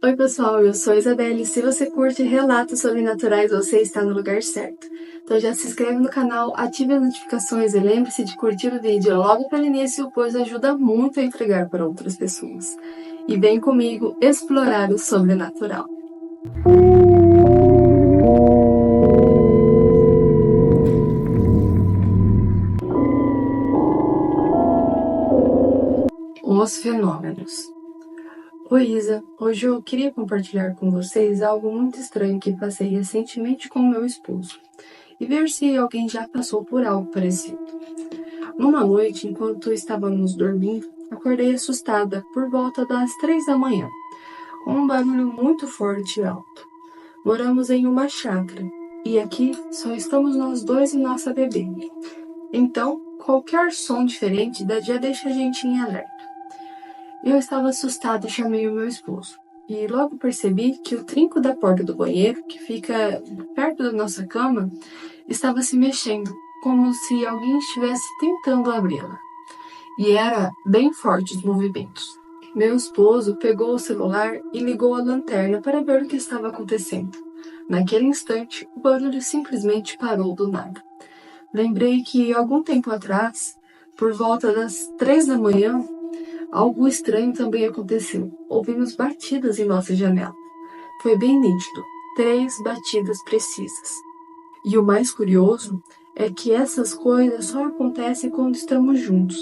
Oi pessoal, eu sou a Isabelle. Se você curte relatos sobrenaturais, você está no lugar certo. Então já se inscreve no canal, ative as notificações e lembre-se de curtir o vídeo logo pelo início, pois ajuda muito a entregar para outras pessoas. E vem comigo explorar o sobrenatural. Os fenômenos. Oi Isa, hoje eu queria compartilhar com vocês algo muito estranho que passei recentemente com meu esposo e ver se alguém já passou por algo parecido. Numa noite, enquanto estávamos dormindo, acordei assustada por volta das 3 da manhã, com um barulho muito forte e alto. Moramos em uma chácara e aqui só estamos nós dois e nossa bebê. Então, qualquer som diferente já deixa a gente em alerta. Eu estava assustada e chamei o meu esposo. E logo percebi que o trinco da porta do banheiro, que fica perto da nossa cama, estava se mexendo, como se alguém estivesse tentando abri-la. E era bem forte os movimentos. Meu esposo pegou o celular e ligou a lanterna para ver o que estava acontecendo. Naquele instante, o barulho simplesmente parou do nada. Lembrei que algum tempo atrás, por volta das 3 da manhã, algo estranho também aconteceu. Ouvimos batidas em nossa janela. Foi bem nítido, 3 batidas precisas. E o mais curioso é que essas coisas só acontecem quando estamos juntos.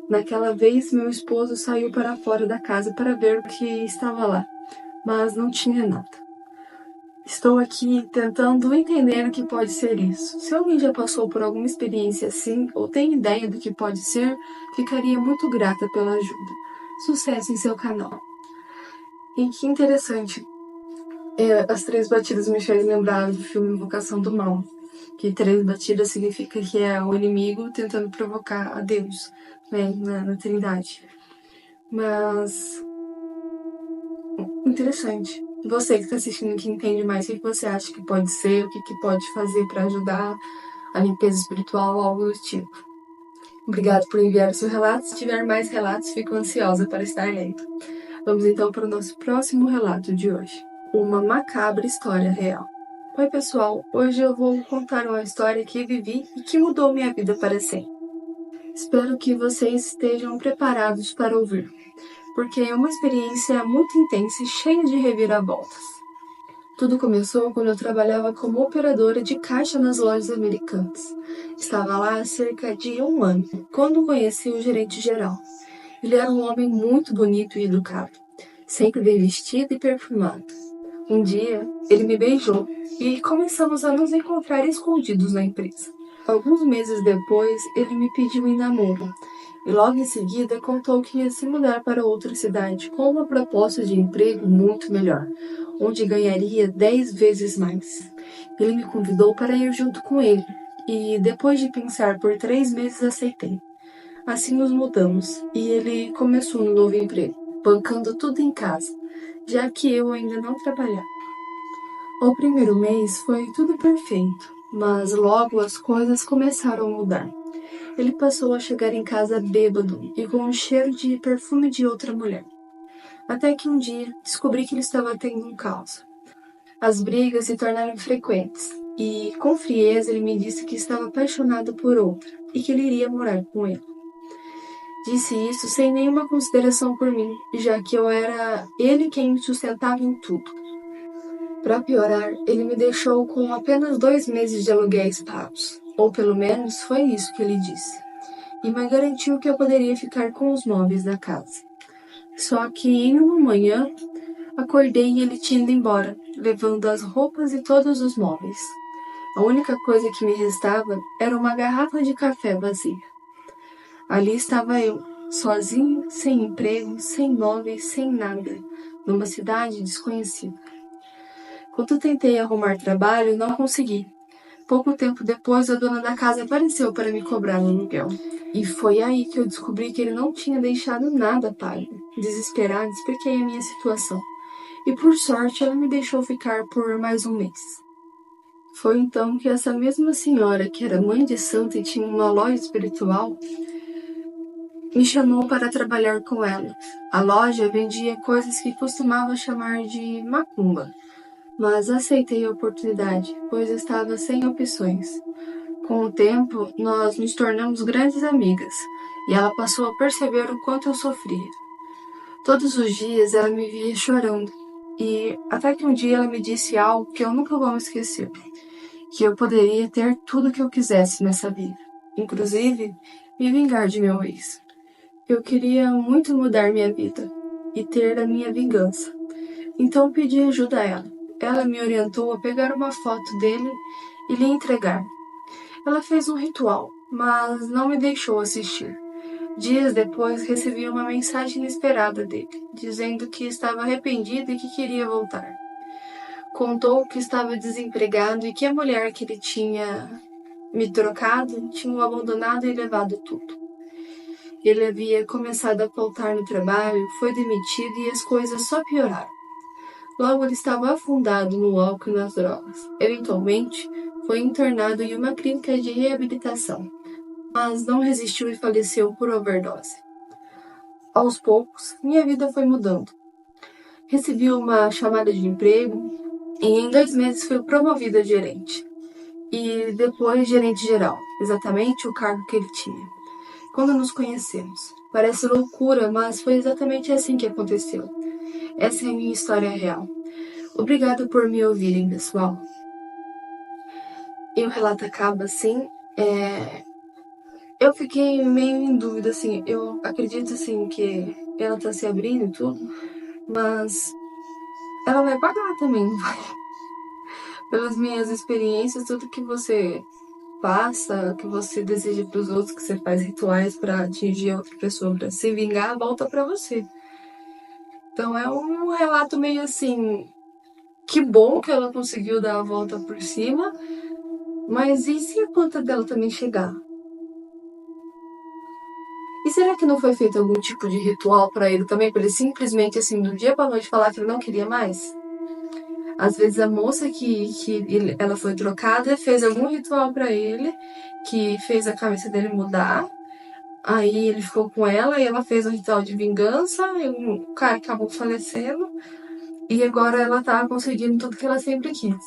Naquela vez, meu esposo saiu para fora da casa para ver o que estava lá, mas não tinha nada. Estou aqui tentando entender o que pode ser isso. Se alguém já passou por alguma experiência assim, ou tem ideia do que pode ser, ficaria muito grata pela ajuda. Sucesso em seu canal. E que interessante, as 3 batidas me fez lembrar do filme Invocação do Mal, que 3 batidas significa que é o inimigo tentando provocar a Deus, né, na Trindade. Mas interessante. Você que está assistindo, que entende mais, o que você acha que pode ser, o que pode fazer para ajudar a limpeza espiritual, algo do tipo. Obrigado por enviar o seu relato. Se tiver mais relatos, fico ansiosa para estar lendo. Vamos então para o nosso próximo relato de hoje. Uma macabra história real. Oi pessoal, hoje eu vou contar uma história que vivi e que mudou minha vida para sempre. Espero que vocês estejam preparados para ouvir, porque é uma experiência muito intensa e cheia de reviravoltas. Tudo começou quando eu trabalhava como operadora de caixa nas lojas americanas. Estava lá há cerca de 1 ano, quando conheci o gerente geral. Ele era um homem muito bonito e educado, sempre bem vestido e perfumado. Um dia, ele me beijou e começamos a nos encontrar escondidos na empresa. Alguns meses depois, ele me pediu em namoro e logo em seguida contou que ia se mudar para outra cidade com uma proposta de emprego muito melhor, onde ganharia 10 vezes mais. Ele me convidou para ir junto com ele e, depois de pensar por 3 meses, aceitei. Assim nos mudamos e ele começou no novo emprego, bancando tudo em casa, já que eu ainda não trabalhava. O primeiro mês foi tudo perfeito, mas logo as coisas começaram a mudar. Ele passou a chegar em casa bêbado e com um cheiro de perfume de outra mulher. Até que um dia descobri que ele estava tendo um caos. As brigas se tornaram frequentes e, com frieza, ele me disse que estava apaixonado por outra e que ele iria morar com ele. Disse isso sem nenhuma consideração por mim, já que eu era ele quem me sustentava em tudo. Para piorar, ele me deixou com apenas 2 meses de aluguéis pagos, ou pelo menos foi isso que ele disse, e me garantiu que eu poderia ficar com os móveis da casa. Só que em uma manhã, acordei e ele tinha ido embora, levando as roupas e todos os móveis. A única coisa que me restava era uma garrafa de café vazia. Ali estava eu, sozinho, sem emprego, sem móveis, sem nada, numa cidade desconhecida. Quando tentei arrumar trabalho, não consegui. Pouco tempo depois, a dona da casa apareceu para me cobrar o aluguel. E foi aí que eu descobri que ele não tinha deixado nada pago. Desesperada, expliquei a minha situação. E por sorte, ela me deixou ficar por mais um mês. Foi então que essa mesma senhora, que era mãe de santo e tinha uma loja espiritual, me chamou para trabalhar com ela. A loja vendia coisas que costumava chamar de macumba, mas aceitei a oportunidade, pois estava sem opções. Com o tempo, nós nos tornamos grandes amigas, e ela passou a perceber o quanto eu sofria. Todos os dias ela me via chorando, e até que um dia ela me disse algo que eu nunca vou esquecer, que eu poderia ter tudo o que eu quisesse nessa vida, inclusive me vingar de meu ex. Eu queria muito mudar minha vida e ter a minha vingança. Então pedi ajuda a ela. Ela me orientou a pegar uma foto dele e lhe entregar. Ela fez um ritual, mas não me deixou assistir. Dias depois recebi uma mensagem inesperada dele, dizendo que estava arrependido e que queria voltar. Contou que estava desempregado e que a mulher que ele tinha me trocado tinha o abandonado e levado tudo. Ele havia começado a faltar no trabalho, foi demitido e as coisas só pioraram. Logo ele estava afundado no álcool e nas drogas. Eventualmente, foi internado em uma clínica de reabilitação, mas não resistiu e faleceu por overdose. Aos poucos, minha vida foi mudando. Recebi uma chamada de emprego e em 2 meses fui promovida a gerente. E depois gerente geral, exatamente o cargo que ele tinha. Quando nos conhecemos. Parece loucura, mas foi exatamente assim que aconteceu. Essa é a minha história real. Obrigada por me ouvirem, pessoal. E o relato acaba assim. Eu fiquei meio em dúvida, assim. Eu acredito, assim, que ela tá se abrindo e tudo, mas ela vai pagar também, não vai? Pelas minhas experiências, tudo que você passa, que você deseja para os outros, que você faz rituais para atingir a outra pessoa, para se vingar, volta para você. Então é um relato meio assim, que bom que ela conseguiu dar a volta por cima, mas e se a conta dela também chegar? E será que não foi feito algum tipo de ritual para ele também, para ele simplesmente assim, do dia para noite falar que ele não queria mais? Às vezes a moça ela foi trocada fez algum ritual para ele, que fez a cabeça dele mudar. Aí ele ficou com ela e ela fez um ritual de vingança, e o cara acabou falecendo, e agora ela tá conseguindo tudo que ela sempre quis.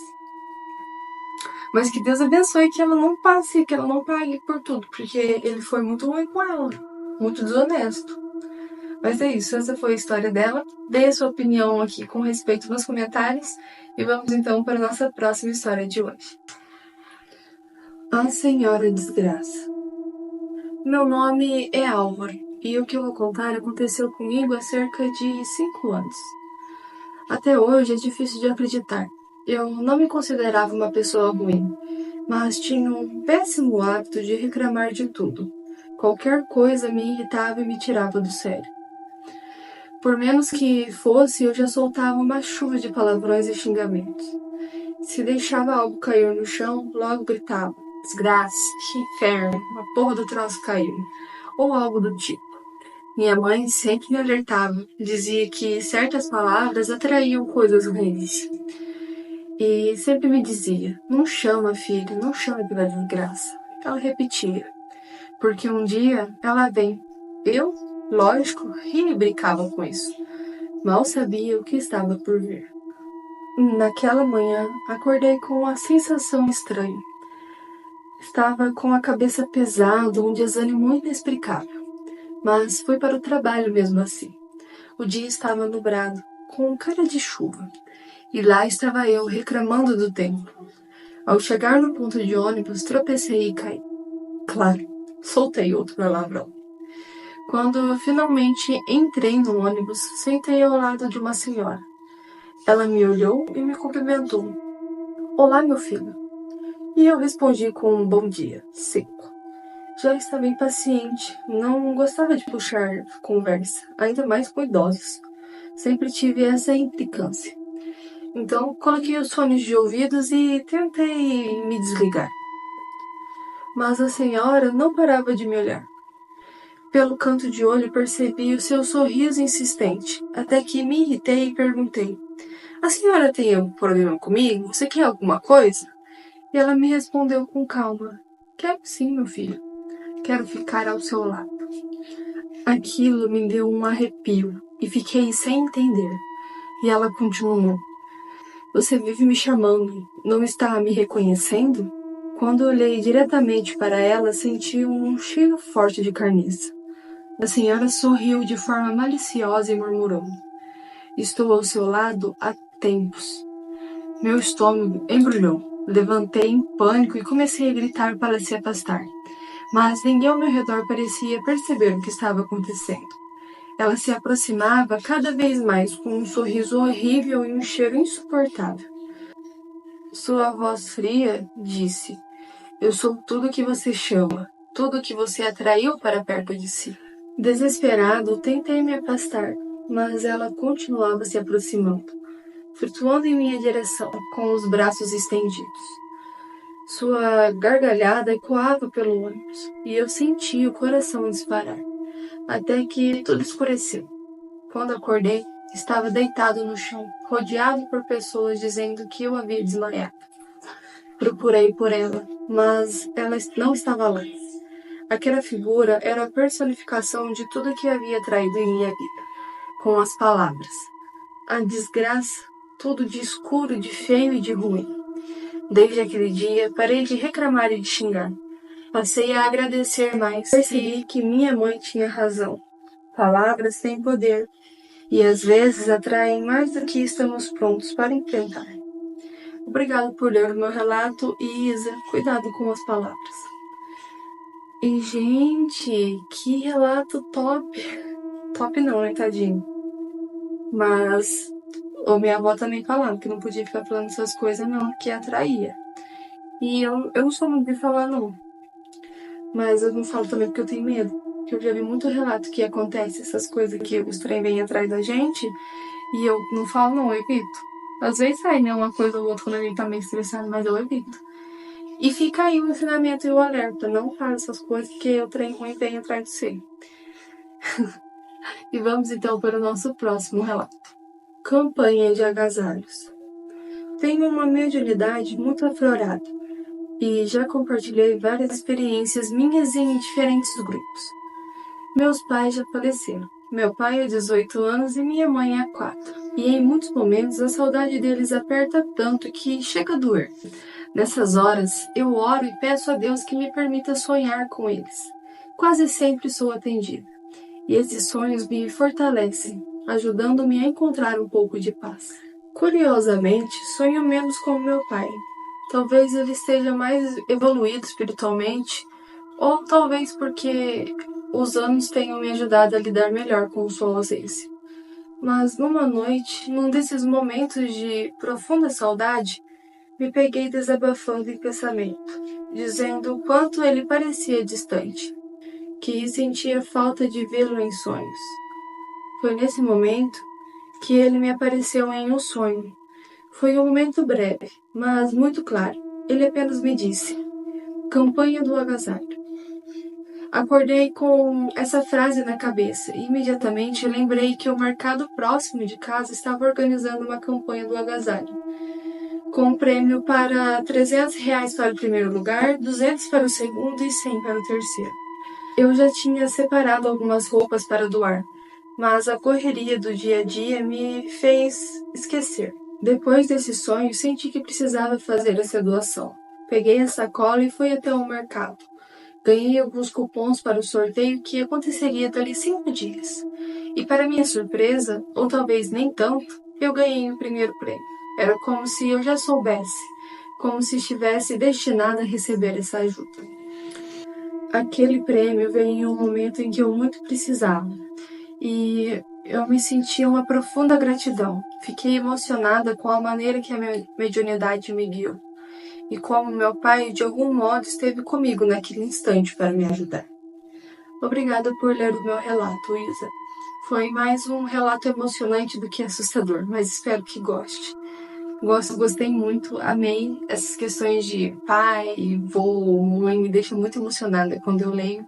Mas que Deus abençoe que ela não passe, que ela não pague por tudo, porque ele foi muito ruim com ela, muito desonesto. Mas é isso, essa foi a história dela. Dê a sua opinião aqui com respeito nos comentários, e vamos então para a nossa próxima história de hoje. A Senhora Desgraça. Meu nome é Álvaro, e o que eu vou contar aconteceu comigo há cerca de 5 anos. Até hoje é difícil de acreditar. Eu não me considerava uma pessoa ruim, mas tinha um péssimo hábito de reclamar de tudo. Qualquer coisa me irritava e me tirava do sério. Por menos que fosse, eu já soltava uma chuva de palavrões e xingamentos. Se deixava algo cair no chão, logo gritava: desgraça, que inferno, uma porra do troço caiu, ou algo do tipo. Minha mãe sempre me alertava, dizia que certas palavras atraíam coisas ruins. E sempre me dizia: não chama, filho, não chama pela desgraça. Ela repetia, porque um dia ela vem. Eu, lógico, ria e brincava com isso. Mal sabia o que estava por vir. Naquela manhã, acordei com uma sensação estranha. Estava com a cabeça pesada, um desânimo inexplicável. Mas fui para o trabalho mesmo assim. O dia estava nublado, com cara de chuva. E lá estava eu, reclamando do tempo. Ao chegar no ponto de ônibus, tropecei e caí. Claro, soltei outro palavrão. Quando finalmente entrei no ônibus, sentei ao lado de uma senhora. Ela me olhou e me cumprimentou. Olá, meu filho. E eu respondi com um bom dia, seco. Já estava impaciente, não gostava de puxar conversa, ainda mais com idosos. Sempre tive essa implicância. Então, coloquei os fones de ouvidos e tentei me desligar. Mas a senhora não parava de me olhar. Pelo canto de olho percebi o seu sorriso insistente, até que me irritei e perguntei: a senhora tem algum problema comigo? Você quer alguma coisa? E ela me respondeu com calma: quero sim, meu filho. Quero ficar ao seu lado. Aquilo me deu um arrepio e fiquei sem entender. E ela continuou: Você vive me chamando, não está me reconhecendo? Quando olhei diretamente para ela, senti um cheiro forte de carniça. A senhora sorriu de forma maliciosa e murmurou: Estou ao seu lado há tempos. Meu estômago embrulhou. Levantei em pânico e comecei a gritar para se afastar. Mas ninguém ao meu redor parecia perceber o que estava acontecendo. Ela se aproximava cada vez mais com um sorriso horrível e um cheiro insuportável. Sua voz fria disse: Eu sou tudo o que você chama, tudo o que você atraiu para perto de si. Desesperado, tentei me afastar, mas ela continuava se aproximando, flutuando em minha direção, com os braços estendidos. Sua gargalhada ecoava pelo ônibus, e eu sentia o coração disparar, até que tudo escureceu. Quando acordei, estava deitado no chão, rodeado por pessoas dizendo que eu havia desmaiado. Procurei por ela, mas ela não estava lá. Aquela figura era a personificação de tudo que havia traído em minha vida, com as palavras: a desgraça, tudo de escuro, de feio e de ruim. Desde aquele dia, parei de reclamar e de xingar. Passei a agradecer mais. Percebi que minha mãe tinha razão. Palavras têm poder, e às vezes atraem mais do que estamos prontos para enfrentar. Obrigado por ler o meu relato e, Isa, cuidado com as palavras. E, gente, que relato top! Top não, né, tadinho? Mas minha avó também falava que não podia ficar falando essas coisas não, que atraía. E eu não sou muito de falar não. Mas eu não falo também porque eu tenho medo. Porque eu já vi muito relato que acontece essas coisas que os trem vêm atrás da gente. E eu não falo não, eu evito. Às vezes sai, né, uma coisa ou outra quando a gente tá meio estressado, mas eu evito. E fica aí o ensinamento e o alerta. Não fale essas coisas que o trem ruim vem atrás de você. E vamos então para o nosso próximo relato. Campanha de agasalhos. Tenho uma mediunidade muito aflorada e já compartilhei várias experiências minhas em diferentes grupos. Meus pais já faleceram. Meu pai há 18 anos e minha mãe há 4. E em muitos momentos a saudade deles aperta tanto que chega a doer. Nessas horas, eu oro e peço a Deus que me permita sonhar com eles. Quase sempre sou atendida. E esses sonhos me fortalecem, ajudando-me a encontrar um pouco de paz. Curiosamente, sonho menos com meu pai. Talvez ele esteja mais evoluído espiritualmente, ou talvez porque os anos tenham me ajudado a lidar melhor com sua ausência. Mas numa noite, num desses momentos de profunda saudade, me peguei desabafando em pensamento, dizendo o quanto ele parecia distante, que sentia falta de vê-lo em sonhos. Foi nesse momento que ele me apareceu em um sonho. Foi um momento breve, mas muito claro. Ele apenas me disse: Campanha do agasalho. Acordei com essa frase na cabeça e imediatamente lembrei que o mercado próximo de casa estava organizando uma campanha do agasalho, com um prêmio para R$ 300 para o primeiro lugar, 200 para o segundo e 100 para o terceiro. Eu já tinha separado algumas roupas para doar, mas a correria do dia a dia me fez esquecer. Depois desse sonho, senti que precisava fazer essa doação. Peguei a sacola e fui até o mercado. Ganhei alguns cupons para o sorteio que aconteceria dali 5 dias. E para minha surpresa, ou talvez nem tanto, eu ganhei o primeiro prêmio. Era como se eu já soubesse, como se estivesse destinada a receber essa ajuda. Aquele prêmio veio em um momento em que eu muito precisava. E eu me senti uma profunda gratidão. Fiquei emocionada com a maneira que a minha mediunidade me guiou. E como meu pai, de algum modo, esteve comigo naquele instante para me ajudar. Obrigada por ler o meu relato, Isa. Foi mais um relato emocionante do que assustador, mas espero que goste. Gostei muito, amei essas questões de pai, vô, mãe, me deixa muito emocionada quando eu leio.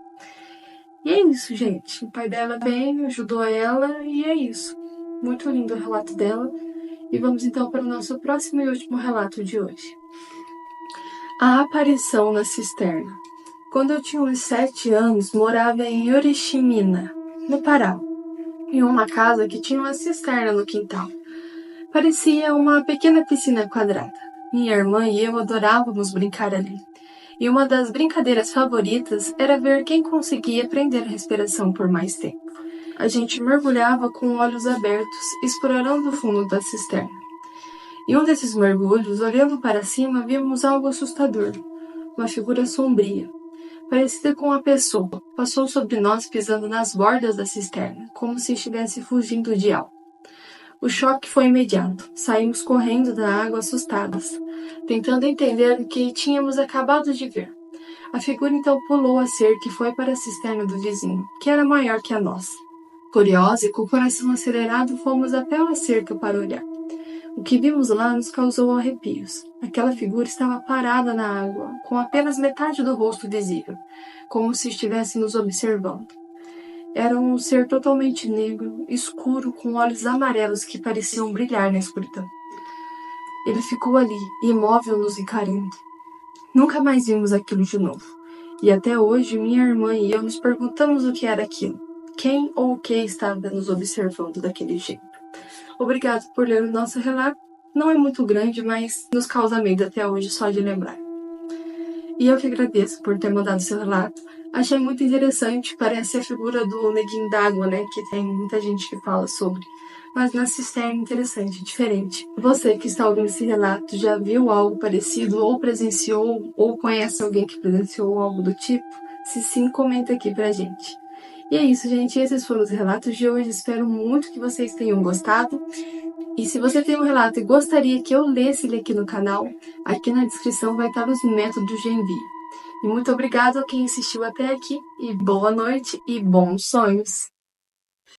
E é isso, gente. O pai dela veio, ajudou ela e é isso. Muito lindo o relato dela. E vamos então para o nosso próximo e último relato de hoje. A aparição na cisterna. Quando eu tinha uns 7 anos, morava em Oriximina, no Pará, em uma casa que tinha uma cisterna no quintal. Parecia uma pequena piscina quadrada. Minha irmã e eu adorávamos brincar ali. E uma das brincadeiras favoritas era ver quem conseguia prender a respiração por mais tempo. A gente mergulhava com olhos abertos, explorando o fundo da cisterna. Em um desses mergulhos, olhando para cima, vimos algo assustador. Uma figura sombria, parecida com uma pessoa, passou sobre nós pisando nas bordas da cisterna, como se estivesse fugindo de algo. O choque foi imediato. Saímos correndo da água assustadas, tentando entender o que tínhamos acabado de ver. A figura então pulou a cerca e foi para a cisterna do vizinho, que era maior que a nossa. Curiosa e com o coração acelerado, fomos até a cerca para olhar. O que vimos lá nos causou arrepios. Aquela figura estava parada na água, com apenas metade do rosto visível, como se estivesse nos observando. Era um ser totalmente negro, escuro, com olhos amarelos que pareciam brilhar na escuridão. Ele ficou ali, imóvel, nos encarando. Nunca mais vimos aquilo de novo. E até hoje, minha irmã e eu nos perguntamos o que era aquilo. Quem ou o que estava nos observando daquele jeito. Obrigado por ler o nosso relato. Não é muito grande, mas nos causa medo até hoje só de lembrar. E eu que agradeço por ter mandado seu relato. Achei muito interessante, parece a figura do neguinho d'água, né? Que tem muita gente que fala sobre. Mas na cisterna é interessante, diferente. Você que está ouvindo esse relato já viu algo parecido, ou presenciou, ou conhece alguém que presenciou algo do tipo? Se sim, comenta aqui pra gente. E é isso, gente. Esses foram os relatos de hoje. Espero muito que vocês tenham gostado. E se você tem um relato e gostaria que eu lesse ele aqui no canal, aqui na descrição vai estar os métodos de envio. E muito obrigado a quem assistiu até aqui, e boa noite e bons sonhos!